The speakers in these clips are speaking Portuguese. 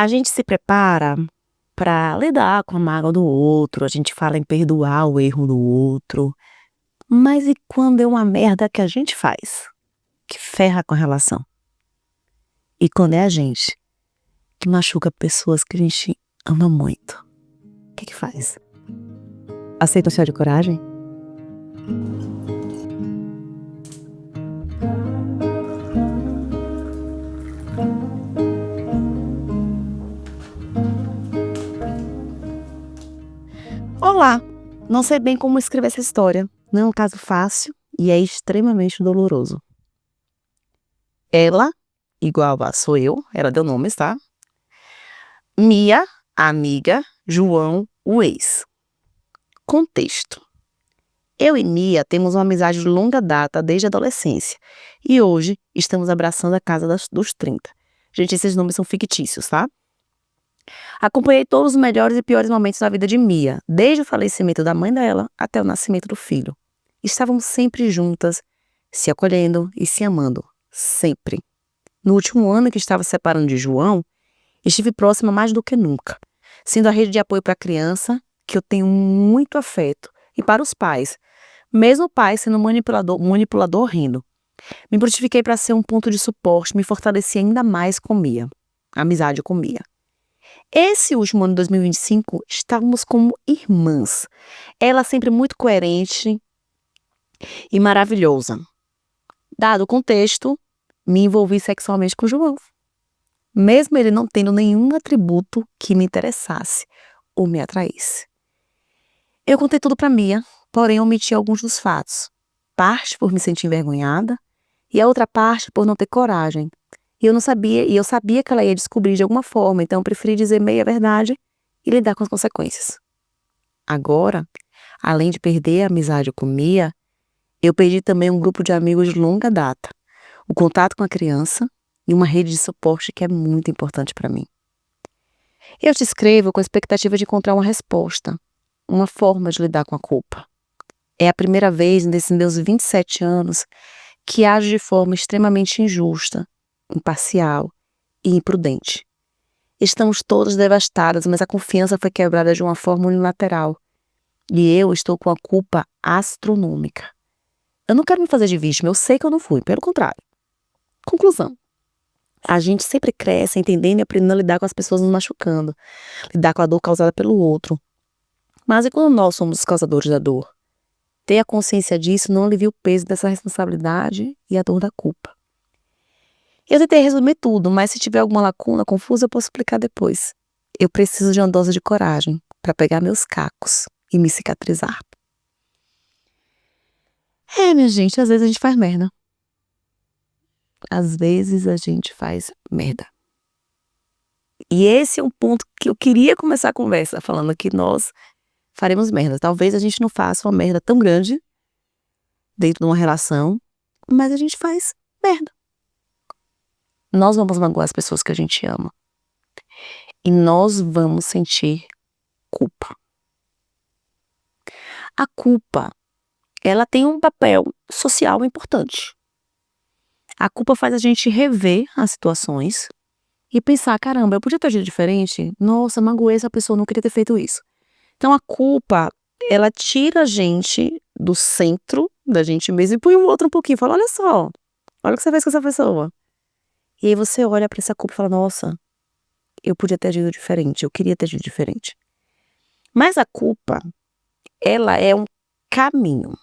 A gente se prepara para lidar com a mágoa do outro, a gente fala em perdoar o erro do outro, mas e quando é uma merda que a gente faz, que ferra com a relação? E quando é a gente que machuca pessoas que a gente ama muito, o que faz? Aceita o céu de coragem? Olá! Não sei bem como escrever essa história. Não é um caso fácil e é extremamente doloroso. Ela, igual a sou eu, ela deu nomes, tá? Mia, a amiga, João, o ex. Contexto. Eu e Mia temos uma amizade de longa data desde a adolescência e hoje estamos abraçando a casa dos 30. Gente, esses nomes são fictícios, tá? Acompanhei todos os melhores e piores momentos da vida de Mia, desde o falecimento da mãe dela até o nascimento do filho. Estávamos sempre juntas, se acolhendo e se amando, sempre. No último ano que estava se separando de João, estive próxima mais do que nunca, sendo a rede de apoio para a criança, que eu tenho muito afeto, e para os pais, mesmo o pai sendo manipulador rindo. Me prontifiquei para ser um ponto de suporte, me fortaleci ainda mais com Mia, a amizade com Mia. Esse último ano de 2025, estávamos como irmãs. Ela sempre muito coerente e maravilhosa. Dado o contexto, me envolvi sexualmente com o João. Mesmo ele não tendo nenhum atributo que me interessasse ou me atraísse. Eu contei tudo para Mia, porém omiti alguns dos fatos. Parte por me sentir envergonhada e a outra parte por não ter coragem. E eu sabia que ela ia descobrir de alguma forma, então eu preferi dizer meia verdade e lidar com as consequências. Agora, além de perder a amizade com Mia, eu perdi também um grupo de amigos de longa data, o contato com a criança e uma rede de suporte que é muito importante para mim. Eu te escrevo com a expectativa de encontrar uma resposta, uma forma de lidar com a culpa. É a primeira vez nesses meus 27 anos que ajo de forma extremamente injusta, imparcial e imprudente. Estamos todas devastadas, mas a confiança foi quebrada de uma forma unilateral. E eu estou com a culpa astronômica. Eu não quero me fazer de vítima, eu sei que eu não fui, pelo contrário. Conclusão. A gente sempre cresce entendendo e aprendendo a lidar com as pessoas nos machucando, lidar com a dor causada pelo outro. Mas e quando nós somos os causadores da dor? Ter a consciência disso não alivia o peso dessa responsabilidade e a dor da culpa. Eu tentei resumir tudo, mas se tiver alguma lacuna confusa, eu posso explicar depois. Eu preciso de uma dose de coragem para pegar meus cacos e me cicatrizar. Minha gente, às vezes a gente faz merda. Às vezes a gente faz merda. E esse é um ponto que eu queria começar a conversa, falando que nós faremos merda. Talvez a gente não faça uma merda tão grande dentro de uma relação, mas a gente faz merda. Nós vamos magoar as pessoas que a gente ama. E nós vamos sentir culpa. A culpa, ela tem um papel social importante. A culpa faz a gente rever as situações e pensar, caramba, eu podia ter agido diferente? Nossa, magoei essa pessoa, não queria ter feito isso. Então a culpa, ela tira a gente do centro da gente mesmo e põe o outro um pouquinho. Fala, olha só, olha o que você fez com essa pessoa. E aí você olha para essa culpa e fala, nossa, eu podia ter agido diferente, eu queria ter agido diferente. Mas a culpa, ela é um caminho.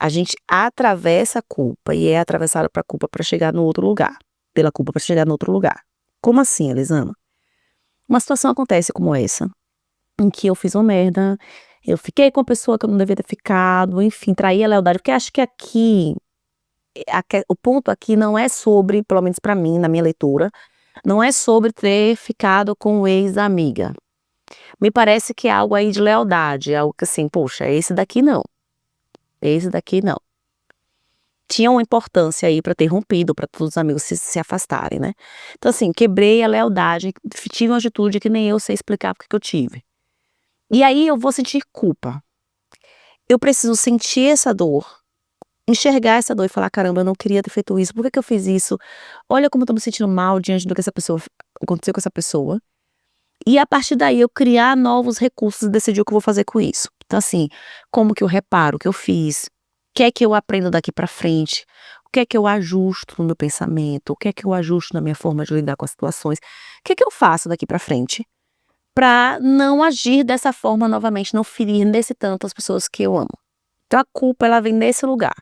A gente atravessa a culpa e é atravessado pela culpa para chegar no outro lugar. Pela culpa para chegar no outro lugar. Como assim, Elisama? Uma situação acontece como essa, em que eu fiz uma merda, eu fiquei com a pessoa que eu não devia ter ficado, enfim, traí a lealdade, porque acho que o ponto aqui não é sobre, pelo menos para mim, na minha leitura, não é sobre ter ficado com o ex-amiga. Me parece que é algo aí de lealdade, algo que assim, poxa, esse daqui não. Esse daqui não. Tinha uma importância aí para ter rompido, para todos os amigos se afastarem, né? Então assim, quebrei a lealdade, tive uma atitude que nem eu sei explicar porque que eu tive. E aí eu vou sentir culpa. Eu preciso sentir essa dor enxergar essa dor e falar: "Caramba, eu não queria ter feito isso, por que que eu fiz isso? Olha como eu tô me sentindo mal diante do que essa pessoa aconteceu com essa pessoa". E a partir daí eu criar novos recursos e decidir o que eu vou fazer com isso. Então assim, como que eu reparo o que eu fiz? O que é que eu aprendo daqui pra frente? O que é que eu ajusto no meu pensamento? O que é que eu ajusto na minha forma de lidar com as situações? O que é que eu faço daqui pra frente pra não agir dessa forma novamente, não ferir nesse tanto as pessoas que eu amo? Então a culpa ela vem desse lugar.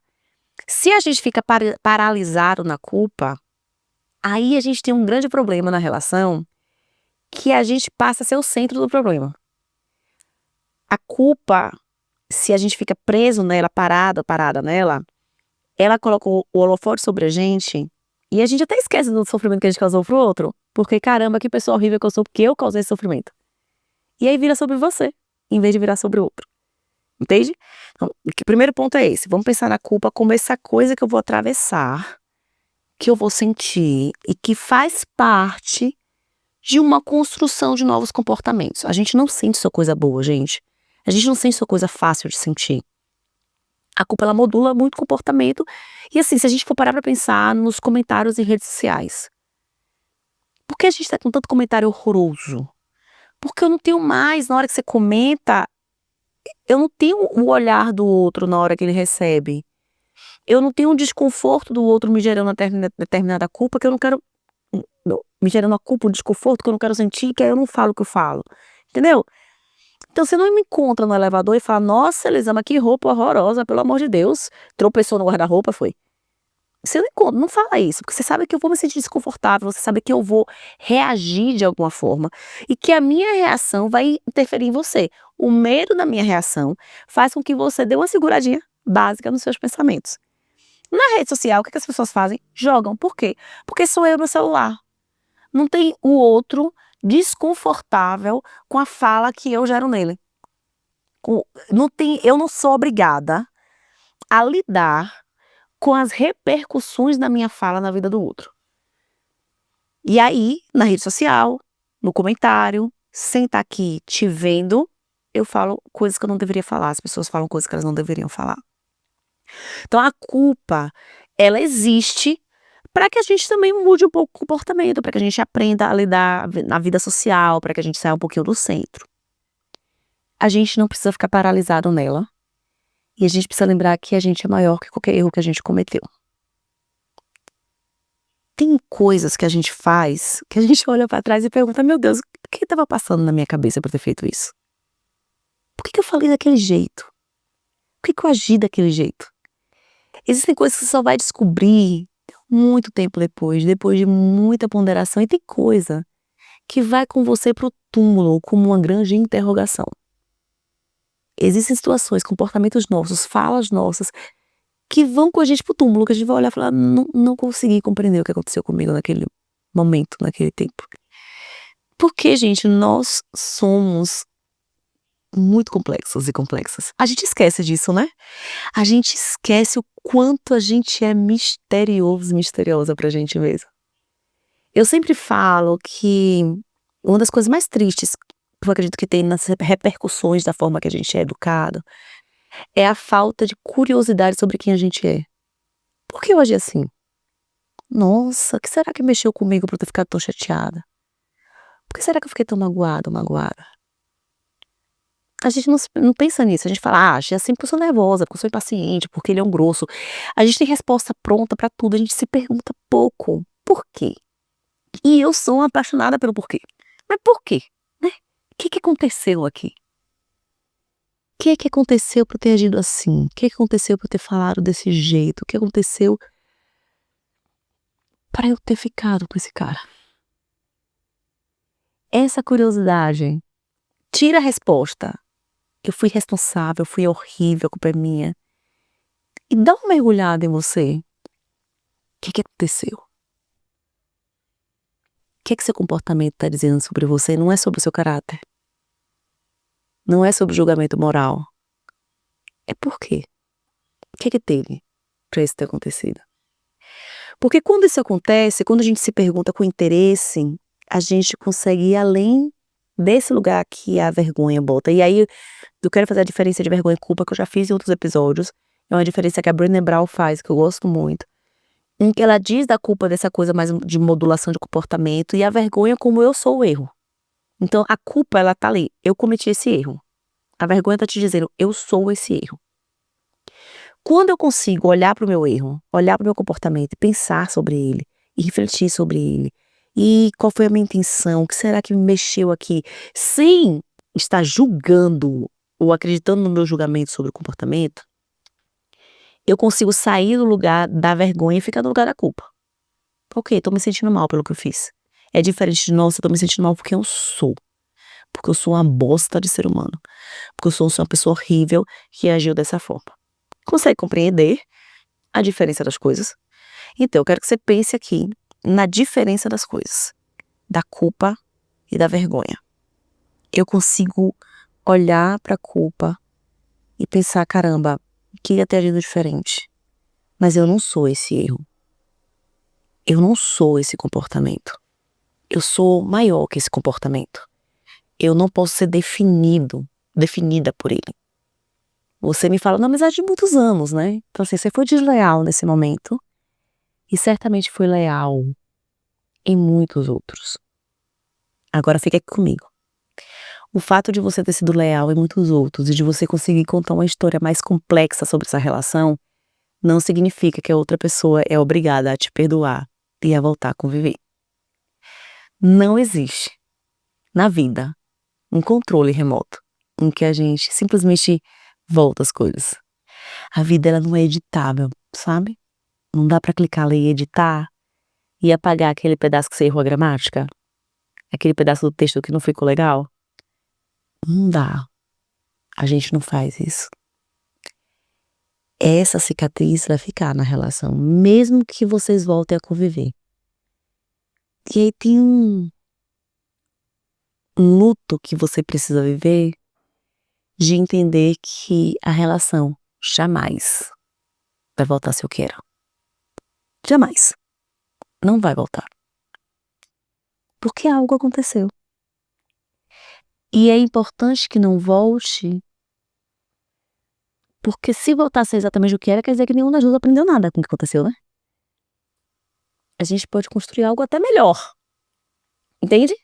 Se a gente fica paralisado na culpa, aí a gente tem um grande problema na relação, que a gente passa a ser o centro do problema. A culpa, se a gente fica preso nela, parada nela, ela coloca o holofote sobre a gente, e a gente até esquece do sofrimento que a gente causou pro outro, porque caramba, que pessoa horrível que eu sou, porque eu causei esse sofrimento. E aí vira sobre você, em vez de virar sobre o outro. Entende? Então, o primeiro ponto é esse, vamos pensar na culpa como essa coisa que eu vou atravessar, que eu vou sentir e que faz parte de uma construção de novos comportamentos. A gente não sente só coisa boa, gente. A gente não sente só coisa fácil de sentir. A culpa, ela modula muito comportamento. E assim, se a gente for parar pra pensar nos comentários em redes sociais. Por que a gente tá com tanto comentário horroroso? Porque eu não tenho mais, na hora que você comenta, eu não tenho o olhar do outro na hora que ele recebe. Eu não tenho o desconforto do outro me gerando determinada culpa que eu não quero, me gerando a culpa, o desconforto que eu não quero sentir, que aí eu não falo o que eu falo. Entendeu? Então você não me encontra no elevador e fala: "Nossa, Elisama, que roupa horrorosa, pelo amor de Deus, tropeçou no guarda-roupa, foi". Você não encontra, não fala isso, porque você sabe que eu vou me sentir desconfortável, você sabe que eu vou reagir de alguma forma e que a minha reação vai interferir em você. O medo da minha reação faz com que você dê uma seguradinha básica nos seus pensamentos. Na rede social, o que que as pessoas fazem? Jogam. Por quê? Porque sou eu no celular. Não tem o outro desconfortável com a fala que eu gero nele. Não tem, eu não sou obrigada a lidar com as repercussões da minha fala na vida do outro. E aí, na rede social, no comentário, sem estar aqui te vendo, eu falo coisas que eu não deveria falar, as pessoas falam coisas que elas não deveriam falar. Então a culpa, ela existe para que a gente também mude um pouco o comportamento, para que a gente aprenda a lidar na vida social, para que a gente saia um pouquinho do centro. A gente não precisa ficar paralisado nela, e a gente precisa lembrar que a gente é maior que qualquer erro que a gente cometeu. Tem coisas que a gente faz, que a gente olha pra trás e pergunta: "Meu Deus, o que estava passando na minha cabeça pra ter feito isso? Por que que eu falei daquele jeito? Por que que eu agi daquele jeito?". Existem coisas que você só vai descobrir muito tempo depois de muita ponderação, e tem coisa que vai com você pro túmulo como uma grande interrogação. Existem situações, comportamentos nossos, falas nossas, que vão com a gente pro túmulo, que a gente vai olhar e falar: "Não consegui compreender o que aconteceu comigo naquele momento, naquele tempo". Porque, gente, nós somos muito complexos e complexas. A gente esquece disso, né? A gente esquece o quanto a gente é misterioso e misteriosa pra gente mesmo. Eu sempre falo que uma das coisas mais tristes que eu acredito que tem nas repercussões da forma que a gente é educado, é a falta de curiosidade sobre quem a gente é. Por que eu agi assim? Nossa, o que será que mexeu comigo pra eu ter ficado tão chateada? Por que será que eu fiquei tão magoada ou magoada? A gente não pensa nisso, a gente fala: "Ah, é assim porque eu sou nervosa, porque eu sou impaciente, porque ele é um grosso". A gente tem resposta pronta pra tudo, a gente se pergunta pouco: "Por quê?". E eu sou uma apaixonada pelo porquê. Mas por quê, né? O que que aconteceu aqui? O que que aconteceu pra eu ter agido assim? O que que aconteceu pra eu ter falado desse jeito? O que aconteceu pra eu ter ficado com esse cara? Essa curiosidade tira a resposta: "Eu fui responsável, fui horrível, a culpa é minha", e dá uma mergulhada em você. O que que aconteceu? O que que seu comportamento tá dizendo sobre você? Não é sobre o seu caráter. Não é sobre julgamento moral. É por quê? O que que teve pra isso ter acontecido? Porque quando isso acontece, quando a gente se pergunta com interesse, a gente consegue ir além desse lugar que a vergonha bota. E aí, eu quero fazer a diferença de vergonha e culpa, que eu já fiz em outros episódios. É uma diferença que a Brené Brown faz, que eu gosto muito, em que ela diz da culpa dessa coisa mais de modulação de comportamento e a vergonha como eu sou o erro. Então, a culpa, ela tá ali, eu cometi esse erro. A vergonha tá te dizendo, eu sou esse erro. Quando eu consigo olhar para o meu erro, olhar para o meu comportamento e pensar sobre ele, e refletir sobre ele, e qual foi a minha intenção, o que será que me mexeu aqui, sem estar julgando ou acreditando no meu julgamento sobre o comportamento, eu consigo sair do lugar da vergonha e ficar no lugar da culpa. Ok, tô me sentindo mal pelo que eu fiz. É diferente de, nossa, eu tô me sentindo mal porque eu sou. Porque eu sou uma bosta de ser humano. Porque eu sou uma pessoa horrível que agiu dessa forma. Consegue compreender a diferença das coisas? Então, eu quero que você pense aqui na diferença das coisas, da culpa e da vergonha. Eu consigo olhar para a culpa e pensar, caramba, queria ter agido diferente, mas eu não sou esse erro. Eu não sou esse comportamento. Eu sou maior que esse comportamento. Eu não posso ser definida por ele. Você me fala, na amizade de muitos anos, né? Então, assim, você foi desleal nesse momento e certamente foi leal em muitos outros. Agora fica aqui comigo. O fato de você ter sido leal em muitos outros e de você conseguir contar uma história mais complexa sobre essa relação não significa que a outra pessoa é obrigada a te perdoar e a voltar a conviver. Não existe na vida um controle remoto em que a gente simplesmente volta as coisas. A vida, ela não é editável, sabe? Não dá pra clicar ali e editar e apagar aquele pedaço que você errou a gramática, aquele pedaço do texto que não ficou legal. Não dá. A gente não faz isso. Essa cicatriz vai ficar na relação, mesmo que vocês voltem a conviver. E aí tem um luto que você precisa viver de entender que a relação jamais vai voltar a ser o que era. Jamais. Não vai voltar. Porque algo aconteceu. E é importante que não volte, porque se voltar a ser exatamente o que era, quer dizer que nenhuma das duas aprendeu nada com o que aconteceu, né? A gente pode construir algo até melhor. Entende?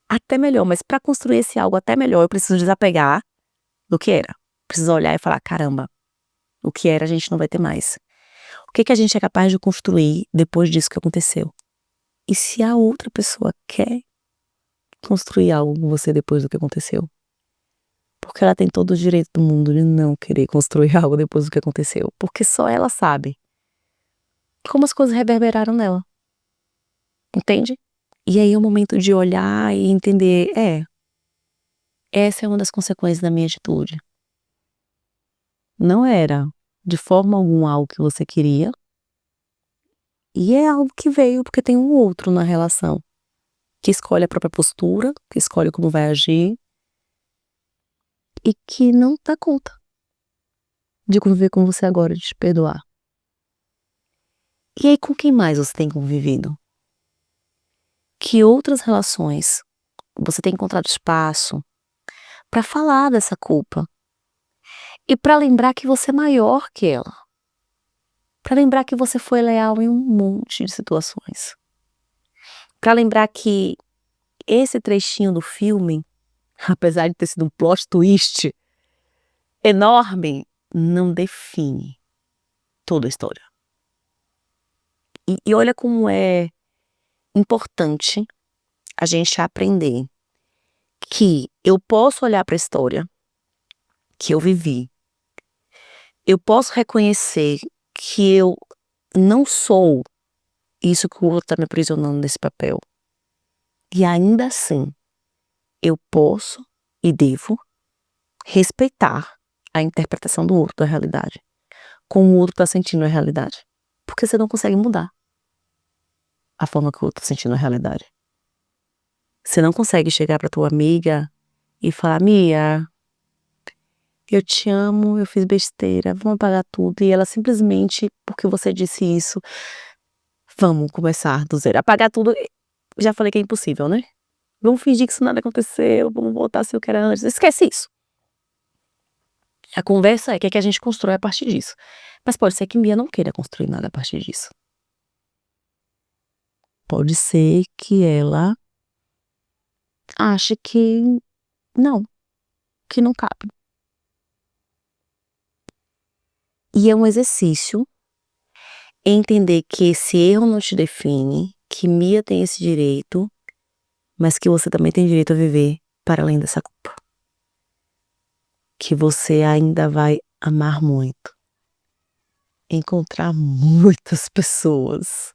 Até melhor, mas para construir esse algo até melhor, eu preciso desapegar do que era. Preciso olhar e falar, caramba, o que era a gente não vai ter mais. O que que a gente é capaz de construir depois disso que aconteceu? E se a outra pessoa quer construir algo com você depois do que aconteceu? Porque ela tem todo o direito do mundo de não querer construir algo depois do que aconteceu. Porque só ela sabe como as coisas reverberaram nela. Entende? E aí é o momento de olhar e entender, essa é uma das consequências da minha atitude. Não era de forma alguma algo que você queria, e é algo que veio porque tem um outro na relação, que escolhe a própria postura, que escolhe como vai agir, e que não dá conta de conviver com você agora, de te perdoar. E aí, com quem mais você tem convivido? Que outras relações você tem encontrado espaço para falar dessa culpa? E para lembrar que você é maior que ela. Para lembrar que você foi leal em um monte de situações. Para lembrar que esse trechinho do filme, apesar de ter sido um plot twist enorme, não define toda a história. E olha como é importante a gente aprender que eu posso olhar para a história que eu vivi, eu posso reconhecer que eu não sou isso que o outro está me aprisionando nesse papel. E ainda assim, eu posso e devo respeitar a interpretação do outro da realidade, como o outro está sentindo a realidade. Porque você não consegue mudar a forma que o outro está sentindo a realidade. Você não consegue chegar para tua amiga e falar, Mia, eu te amo, eu fiz besteira, vamos apagar tudo. E ela simplesmente, porque você disse isso, vamos começar do zero. Apagar tudo, já falei que é impossível, né? Vamos fingir que isso nada aconteceu, vamos voltar a ser o que era antes. Esquece isso. A conversa é o que é que a gente constrói a partir disso. Mas pode ser que Mia não queira construir nada a partir disso. Pode ser que ela ache que não cabe. E é um exercício entender que esse erro não te define, que Mia tem esse direito, mas que você também tem direito a viver para além dessa culpa. Que você ainda vai amar muito, encontrar muitas pessoas,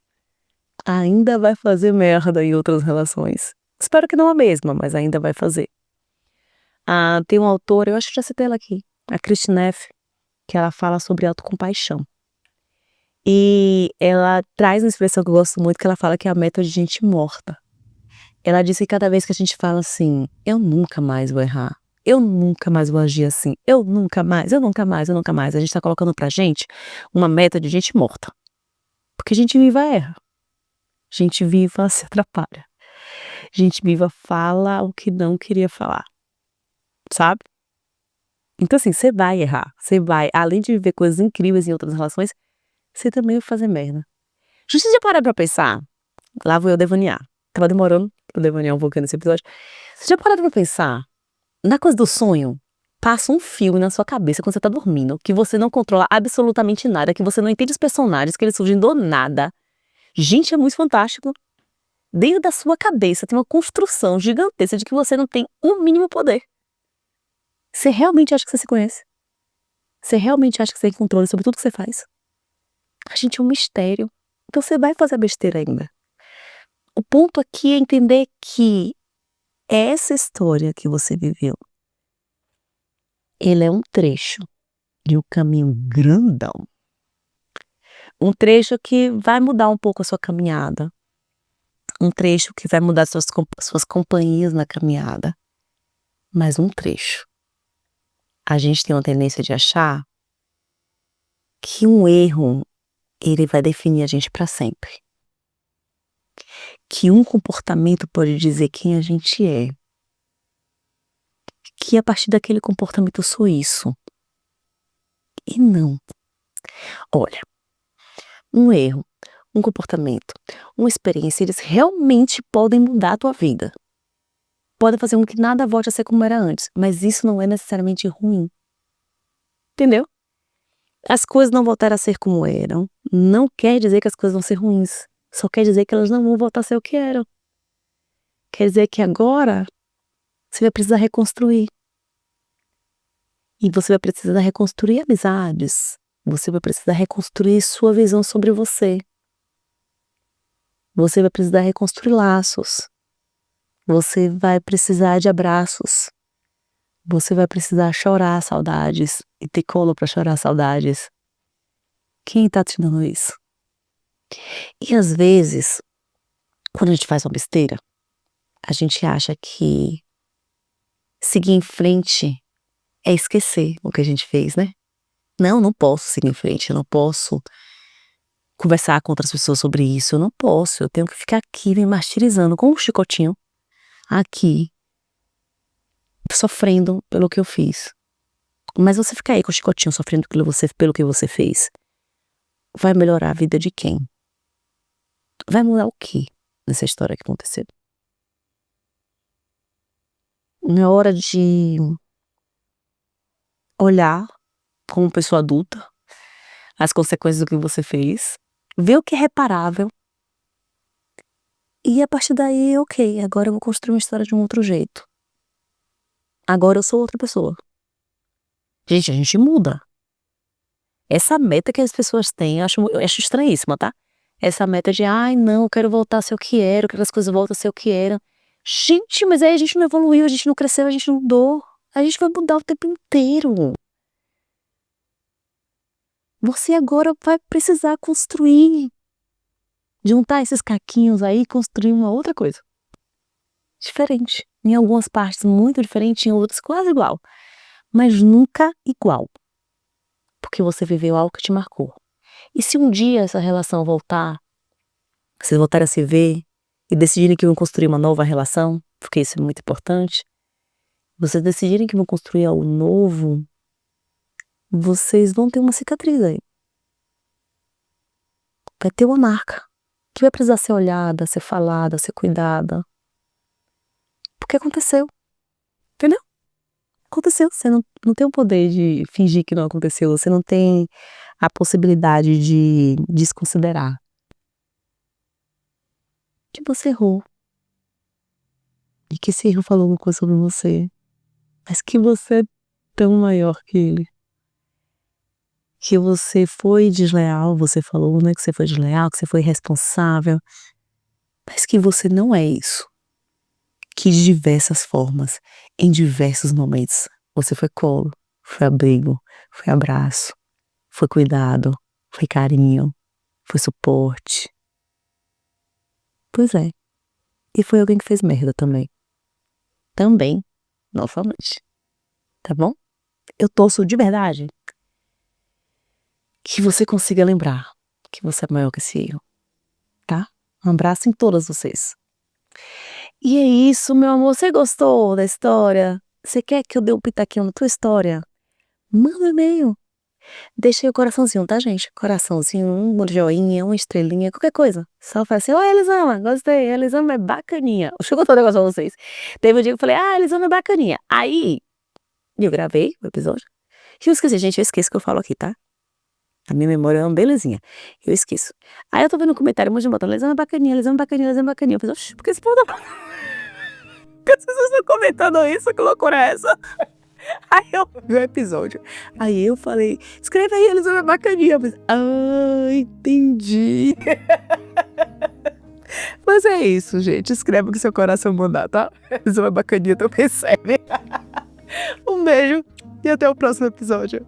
ainda vai fazer merda em outras relações. Espero que não a mesma, mas ainda vai fazer. Tem uma autora, eu acho que já citei ela aqui, a Kristin Neff, que ela fala sobre autocompaixão. E ela traz uma expressão que eu gosto muito, que ela fala que é a meta de gente morta. Ela disse que cada vez que a gente fala assim, eu nunca mais vou errar, eu nunca mais vou agir assim, eu nunca mais, a gente tá colocando pra gente uma meta de gente morta. Porque gente viva erra. Gente viva se atrapalha. Gente viva fala o que não queria falar. Sabe? Então assim, você vai errar. Você vai, além de viver coisas incríveis em outras relações, você também vai fazer merda. Justo de parar pra pensar, lá vou eu devanear. Tava demorando pra devanear um pouquinho nesse episódio. Você já parou pra pensar, na coisa do sonho, passa um filme na sua cabeça quando você tá dormindo, que você não controla absolutamente nada, que você não entende os personagens, que eles surgem do nada. Gente, é muito fantástico. Dentro da sua cabeça tem uma construção gigantesca de que você não tem o mínimo poder. Você realmente acha que você se conhece? Você realmente acha que você tem controle sobre tudo que você faz? A gente é um mistério. Então você vai fazer besteira ainda. O ponto aqui é entender que essa história que você viveu, ele é um trecho de um caminho grandão. Um trecho que vai mudar um pouco a sua caminhada. Um trecho que vai mudar suas companhias na caminhada. Mas um trecho. A gente tem uma tendência de achar que um erro, ele vai definir a gente para sempre. Que um comportamento pode dizer quem a gente é. Que a partir daquele comportamento eu sou isso. E não. Olha, um erro, um comportamento, uma experiência, eles realmente podem mudar a tua vida. Podem fazer com que nada volte a ser como era antes, mas isso não é necessariamente ruim. Entendeu? As coisas não voltaram a ser como eram, não quer dizer que as coisas vão ser ruins. Só quer dizer que elas não vão voltar a ser o que eram. Quer dizer que agora você vai precisar reconstruir. E você vai precisar reconstruir amizades. Você vai precisar reconstruir sua visão sobre você. Você vai precisar reconstruir laços. Você vai precisar de abraços. Você vai precisar chorar saudades e ter colo para chorar saudades. Quem tá te dando isso? E às vezes, quando a gente faz uma besteira, a gente acha que seguir em frente é esquecer o que a gente fez, né? Não posso seguir em frente, eu não posso conversar com outras pessoas sobre isso, eu não posso, eu tenho que ficar aqui me martirizando com um chicotinho, aqui, sofrendo pelo que eu fiz. Mas você ficar aí com o chicotinho sofrendo pelo que você fez, vai melhorar a vida de quem? Vai mudar o que nessa história que aconteceu? É hora de olhar como pessoa adulta as consequências do que você fez, ver o que é reparável e a partir daí, ok, agora eu vou construir uma história de um outro jeito. Agora eu sou outra pessoa. Gente, a gente muda. Essa meta que as pessoas têm, eu acho estranhíssima, tá? Essa meta de, ai não, eu quero voltar a ser o que era, eu quero que as coisas voltem a ser o que eram. Gente, mas aí a gente não evoluiu, a gente não cresceu, a gente não mudou. A gente vai mudar o tempo inteiro. Você agora vai precisar construir. Juntar esses caquinhos aí e construir uma outra coisa. Diferente. Em algumas partes muito diferente, em outras quase igual. Mas nunca igual. Porque você viveu algo que te marcou. E se um dia essa relação voltar, vocês voltarem a se ver e decidirem que vão construir uma nova relação, porque isso é muito importante, vocês decidirem que vão construir algo novo, vocês vão ter uma cicatriz aí. Vai ter uma marca que vai precisar ser olhada, ser falada, ser cuidada. Porque aconteceu. Entendeu? Aconteceu. Você não tem o poder de fingir que não aconteceu. Você não tem a possibilidade de desconsiderar. Que você errou. E que esse erro falou alguma coisa sobre você. Mas que você é tão maior que ele. Que você foi desleal, você falou, né, que você foi desleal, que você foi irresponsável. Mas que você não é isso. Que de diversas formas, em diversos momentos, você foi colo, foi abrigo, foi abraço, foi cuidado, foi carinho, foi suporte. Pois é. E foi alguém que fez merda também. Também, novamente. Tá bom? Eu torço de verdade que você consiga lembrar que você é maior que esse erro. Tá? Um abraço em todas vocês. E é isso, meu amor. Você gostou da história? Você quer que eu dê um pitaquinho na tua história? Manda um e-mail. Deixa aí o coraçãozinho, tá, gente? Coraçãozinho, um joinha, uma estrelinha, qualquer coisa. Só fala assim, oi, Elisama, gostei. Elisama é bacaninha. Deixa eu contar um negócio pra vocês. Teve um dia que eu falei, Elisama é bacaninha. Aí, eu gravei o episódio. E eu esqueci, gente, eu esqueço que eu falo aqui, tá? A minha memória é uma belezinha. Eu esqueço. Aí eu tô vendo um comentário, um monte de botando, Elisama é bacaninha, Elisama é bacaninha, Elisama é bacaninha. Eu falei, oxi, por que esse povo tá... Por que as pessoas estão comentando isso? Que loucura é essa? Aí eu vi o episódio. Aí eu falei, escreve aí, Elisama é bacaninha. Eu falei, entendi. Mas é isso, gente. Escreve o que seu coração mandar, tá? Elisama é bacaninha, tu percebe. Um beijo e até o próximo episódio.